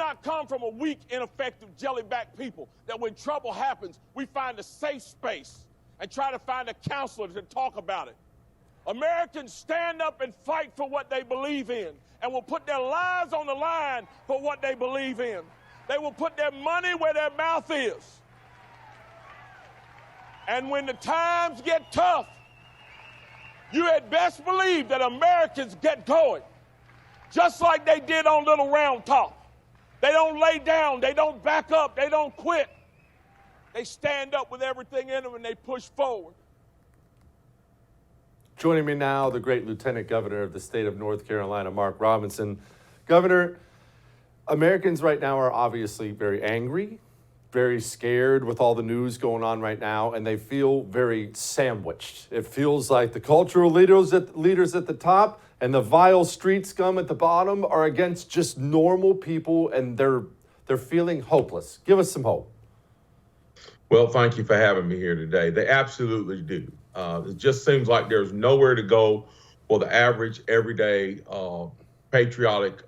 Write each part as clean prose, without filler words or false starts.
not come from a weak, ineffective, jelly-back people that when trouble happens, we find a safe space and try to find a counselor to talk about it. Americans stand up and fight for what they believe in and will put their lives on the line for what they believe in. They will put their money where their mouth is. And when the times get tough, you had best believe that Americans get going, just like they did on Little Round Top. They don't lay down, they don't back up, they don't quit. They stand up with everything in them and they push forward. Joining me now, the great Lieutenant Governor of the state of North Carolina, Mark Robinson. Governor, Americans right now are obviously very angry, very scared with all the news going on right now, and they feel very sandwiched. It feels like the cultural leaders at the top and the vile street scum at the bottom are against just normal people, and they're feeling hopeless. Give us some hope. Well, thank you for having me here today. They absolutely do. It just seems like there's nowhere to go for the average, everyday, patriotic,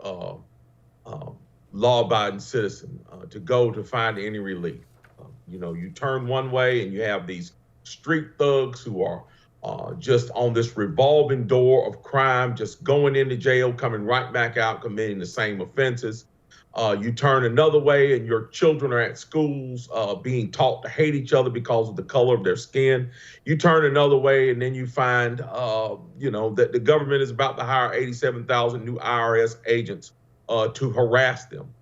law-abiding citizen to go to find any relief. You turn one way and you have these street thugs who are just on this revolving door of crime, just going into jail, coming right back out, committing the same offenses. You turn another way and your children are at schools being taught to hate each other because of the color of their skin. You turn another way and then you find, that the government is about to hire 87,000 new IRS agents to harass them.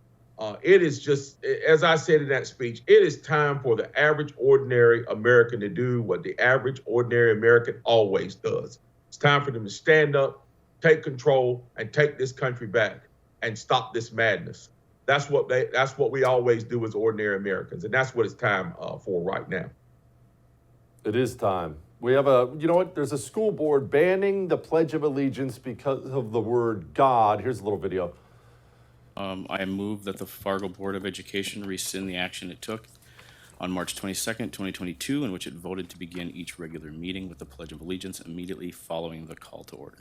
It is just, as I said in that speech, it is time for the average, ordinary American to do what the average, ordinary American always does. It's time for them to stand up, take control, and take this country back and stop this madness. That's what we always do as ordinary Americans, and that's what it's time for right now. It is time. We have there's a school board banning the Pledge of Allegiance because of the word God. Here's a little video. I move that the Fargo Board of Education rescind the action it took on March 22nd, 2022, in which it voted to begin each regular meeting with the Pledge of Allegiance immediately following the call to order.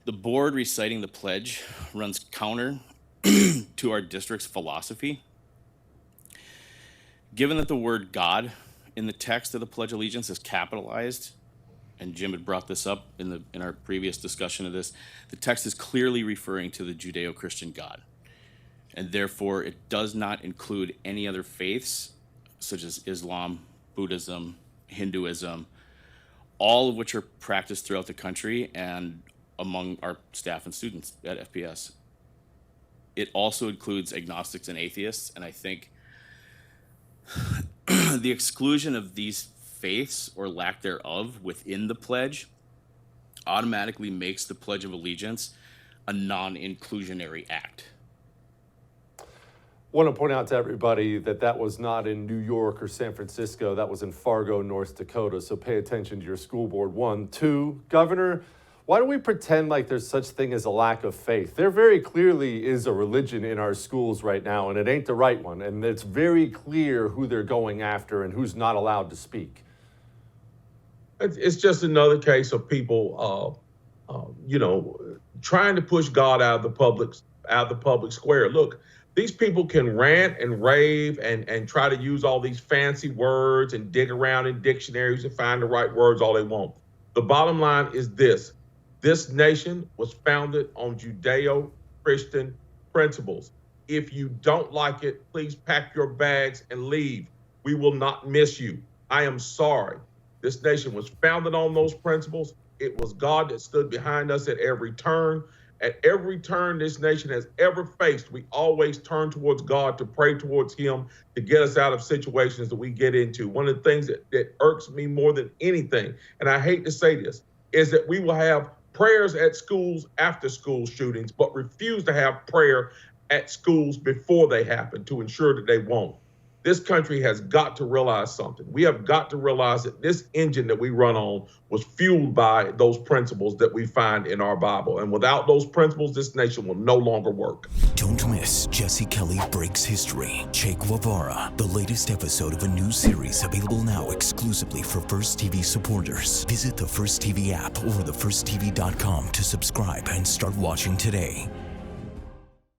The board reciting the pledge runs counter to our district's philosophy. Given that the word God in the text of the Pledge of Allegiance is capitalized, and Jim had brought this up in our previous discussion of this, the text is clearly referring to the Judeo-Christian God. And therefore, it does not include any other faiths, such as Islam, Buddhism, Hinduism, all of which are practiced throughout the country and among our staff and students at FPS. It also includes agnostics and atheists, and I think the exclusion of these faiths or lack thereof within the pledge automatically makes the Pledge of Allegiance a non-inclusionary act. I want to point out to everybody that was not in New York or San Francisco. That was in Fargo, North Dakota. So pay attention to your school board. 1, 2, Governor, why do we pretend like there's such thing as a lack of faith? There very clearly is a religion in our schools right now, and it ain't the right one. And it's very clear who they're going after and who's not allowed to speak. It's just another case of people, trying to push God out of the public square. Look, these people can rant and rave and try to use all these fancy words and dig around in dictionaries and find the right words all they want. The bottom line is this. This nation was founded on Judeo-Christian principles. If you don't like it, please pack your bags and leave. We will not miss you. I am sorry. This nation was founded on those principles. It was God that stood behind us at every turn. At every turn this nation has ever faced, we always turn towards God to pray towards him to get us out of situations that we get into. One of the things that irks me more than anything, and I hate to say this, is that we will have prayers at schools after school shootings, but refuse to have prayer at schools before they happen to ensure that they won't. This country has got to realize something. We have got to realize that this engine that we run on was fueled by those principles that we find in our Bible. And without those principles, this nation will no longer work. Don't miss Jesse Kelly Breaks History, Che Guevara, the latest episode of a new series available now exclusively for First TV supporters. Visit the First TV app or thefirsttv.com to subscribe and start watching today.